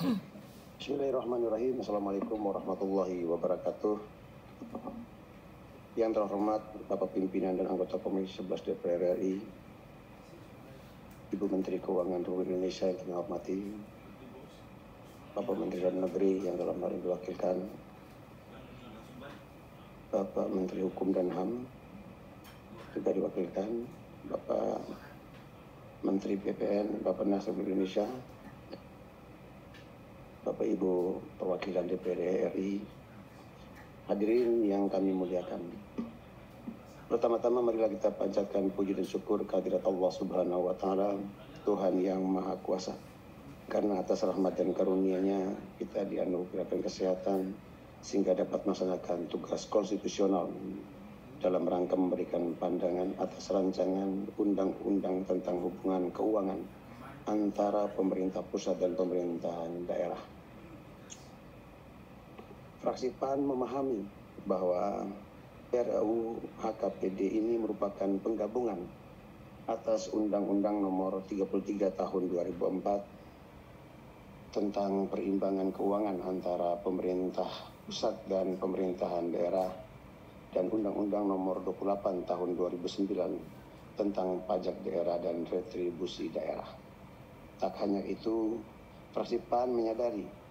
Bismillahirrahmanirrahim. Assalamualaikum warahmatullahi wabarakatuh. Yang terhormat Bapak Pimpinan dan anggota Komisi 11 DPR RI, Ibu Menteri Keuangan Republik Indonesia yang kami hormati, Bapak Menteri Dalam Negeri yang dalam hal ini diwakilkan, Bapak Menteri Hukum dan HAM juga diwakilkan, Bapak Menteri BPN, Bapak Nas Republik Indonesia, Bapak Ibu perwakilan DPR RI, hadirin yang kami muliakan. Pertama-tama marilah kita panjatkan puji dan syukur kehadirat Allah Subhanahu wa Ta'ala, Tuhan yang Maha Kuasa. Karena atas rahmat dan karunia-Nya kita dianugerakan kesehatan sehingga dapat melaksanakan tugas konstitusional dalam rangka memberikan pandangan atas rancangan undang-undang tentang hubungan keuangan antara pemerintah pusat dan pemerintahan daerah. Fraksi PAN memahami bahwa RUU HKPD ini merupakan penggabungan atas Undang-Undang Nomor 33 Tahun 2004 tentang perimbangan keuangan antara pemerintah pusat dan pemerintahan daerah dan Undang-Undang Nomor 28 Tahun 2009 tentang pajak daerah dan retribusi daerah. Tak hanya itu, fraksi PAN menyadari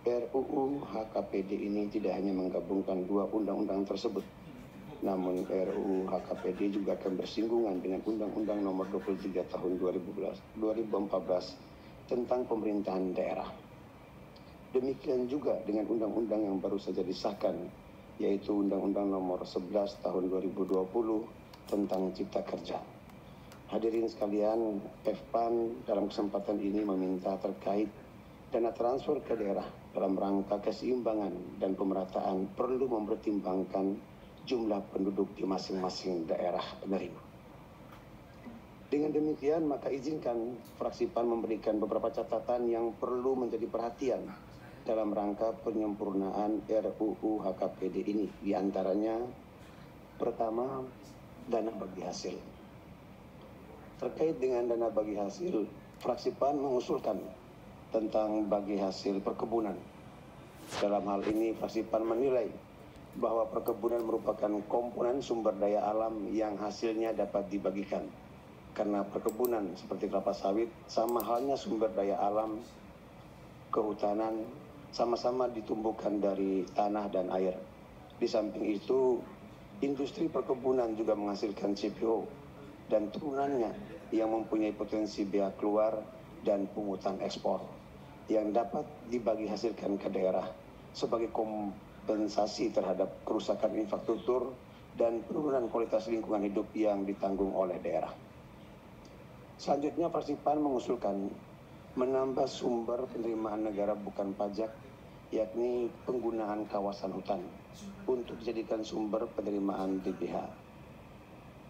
RUU HKPD ini tidak hanya menggabungkan dua undang-undang tersebut, namun RUU HKPD juga akan bersinggungan dengan Undang-Undang Nomor 23 Tahun 2014 tentang pemerintahan daerah. Demikian juga dengan undang-undang yang baru saja disahkan, yaitu Undang-Undang Nomor 11 Tahun 2020 tentang Cipta Kerja. Hadirin sekalian, FPAN dalam kesempatan ini meminta terkait dana transfer ke daerah dalam rangka keseimbangan dan pemerataan perlu mempertimbangkan jumlah penduduk di masing-masing daerah penerima. Dengan demikian, maka izinkan fraksi PAN memberikan beberapa catatan yang perlu menjadi perhatian dalam rangka penyempurnaan RUU HKPD ini. Di antaranya, pertama, dana bagi hasil. Terkait dengan dana bagi hasil, fraksi PAN mengusulkan tentang bagi hasil perkebunan. Dalam hal ini, fraksi PAN menilai bahwa perkebunan merupakan komponen sumber daya alam yang hasilnya dapat dibagikan. Karena perkebunan seperti kelapa sawit sama halnya sumber daya alam, kehutanan, sama-sama ditumbuhkan dari tanah dan air. Di samping itu, industri perkebunan juga menghasilkan CPO dan turunannya yang mempunyai potensi bea keluar dan pungutan ekspor yang dapat dibagi hasilkan ke daerah sebagai kompensasi terhadap kerusakan infrastruktur dan penurunan kualitas lingkungan hidup yang ditanggung oleh daerah. Selanjutnya, fraksi PAN mengusulkan menambah sumber penerimaan negara bukan pajak, yakni penggunaan kawasan hutan untuk dijadikan sumber penerimaan DBH.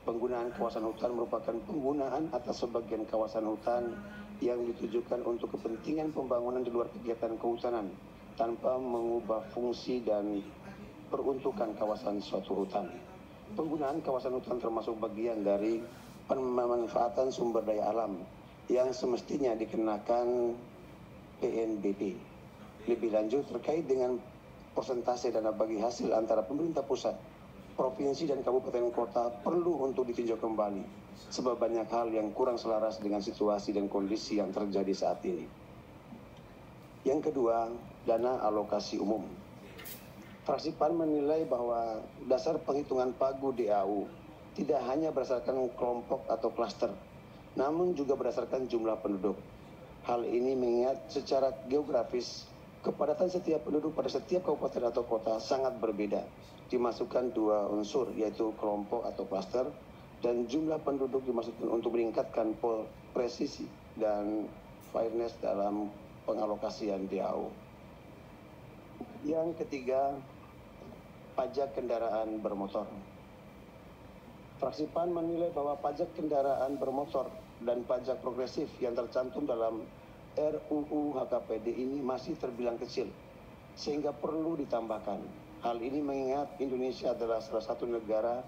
Penggunaan kawasan hutan merupakan penggunaan atas sebagian kawasan hutan yang ditujukan untuk kepentingan pembangunan di luar kegiatan kehutanan tanpa mengubah fungsi dan peruntukan kawasan suatu hutan. Penggunaan kawasan hutan termasuk bagian dari pemanfaatan sumber daya alam yang semestinya dikenakan PNBP. Lebih lanjut terkait dengan persentase dana bagi hasil antara pemerintah pusat, provinsi dan kabupaten kota perlu untuk ditinjau kembali sebab banyak hal yang kurang selaras dengan situasi dan kondisi yang terjadi saat ini. Yang kedua, dana alokasi umum. Fraksi PAN menilai bahwa dasar penghitungan pagu DAU tidak hanya berdasarkan kelompok atau klaster, namun juga berdasarkan jumlah penduduk. Hal ini mengingat secara geografis kepadatan setiap penduduk pada setiap kabupaten atau kota sangat berbeda. Dimasukkan dua unsur, yaitu kelompok atau klaster, dan jumlah penduduk dimaksudkan untuk meningkatkan presisi dan fairness dalam pengalokasian DAU. Yang ketiga, pajak kendaraan bermotor. Fraksi PAN menilai bahwa pajak kendaraan bermotor dan pajak progresif yang tercantum dalam RUU HKPD ini masih terbilang kecil, sehingga perlu ditambahkan. Hal ini mengingat Indonesia adalah salah satu negara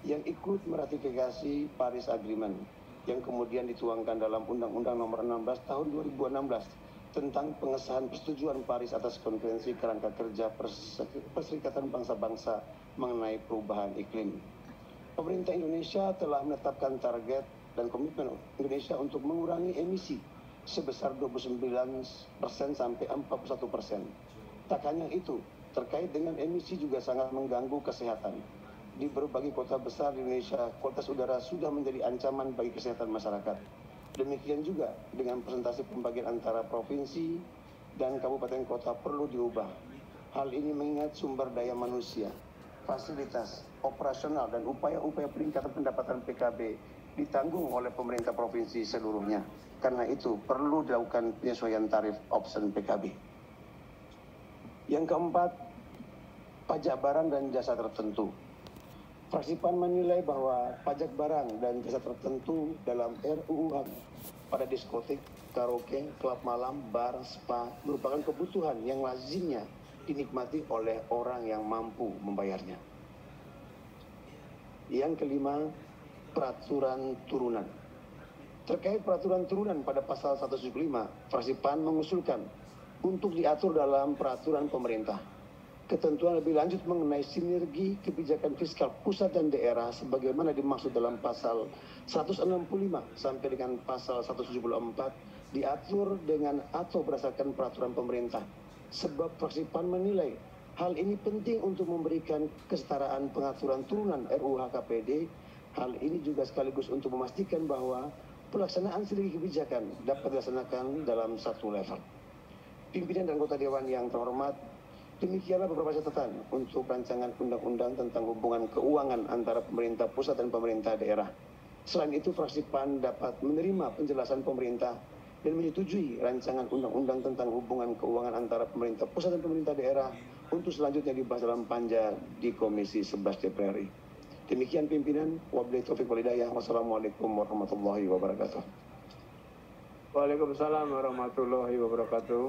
yang ikut meratifikasi Paris Agreement yang kemudian dituangkan dalam Undang-Undang Nomor 16 Tahun 2016 tentang pengesahan persetujuan Paris atas Konferensi Kerangka Kerja Perserikatan Bangsa-Bangsa mengenai perubahan iklim. Pemerintah Indonesia telah menetapkan target dan komitmen Indonesia untuk mengurangi emisi sebesar 29% sampai 41%. Tak hanya itu, terkait dengan emisi juga sangat mengganggu kesehatan. Di berbagai kota besar di Indonesia, kualitas udara sudah menjadi ancaman bagi kesehatan masyarakat. Demikian juga dengan presentasi pembagian antara provinsi dan kabupaten kota perlu diubah. Hal ini mengingat sumber daya manusia, fasilitas, operasional, dan upaya-upaya peningkatan pendapatan PKB ditanggung oleh pemerintah provinsi seluruhnya. Karena itu perlu dilakukan penyesuaian tarif option PKB. Yang keempat, pajak barang dan jasa tertentu. Fraksi PAN menilai bahwa pajak barang dan jasa tertentu dalam RUU pada diskotik, karaoke, klub malam, bar, spa merupakan kebutuhan yang lazimnya dinikmati oleh orang yang mampu membayarnya. Yang kelima, peraturan turunan. Terkait peraturan turunan pada pasal 175, fraksi PAN mengusulkan untuk diatur dalam peraturan pemerintah. Ketentuan lebih lanjut mengenai sinergi kebijakan fiskal pusat dan daerah sebagaimana dimaksud dalam pasal 165 sampai dengan pasal 174 diatur dengan atau berdasarkan peraturan pemerintah. Sebab fraksi PAN menilai hal ini penting untuk memberikan kesetaraan pengaturan turunan RUU HKPD. Hal ini juga sekaligus untuk memastikan bahwa pelaksanaan sinergi kebijakan dapat dilaksanakan dalam satu level. Pimpinan dan anggota Dewan yang terhormat, demikianlah beberapa catatan untuk rancangan undang-undang tentang hubungan keuangan antara pemerintah pusat dan pemerintah daerah. Selain itu, fraksi PAN dapat menerima penjelasan pemerintah dan menyetujui rancangan undang-undang tentang hubungan keuangan antara pemerintah pusat dan pemerintah daerah untuk selanjutnya dibahas dalam panja di Komisi 11 DPR RI. Demikian pimpinan, wabillahi taufiq wal hidayah. Wassalamualaikum warahmatullahi wabarakatuh. Waalaikumsalam warahmatullahi wabarakatuh.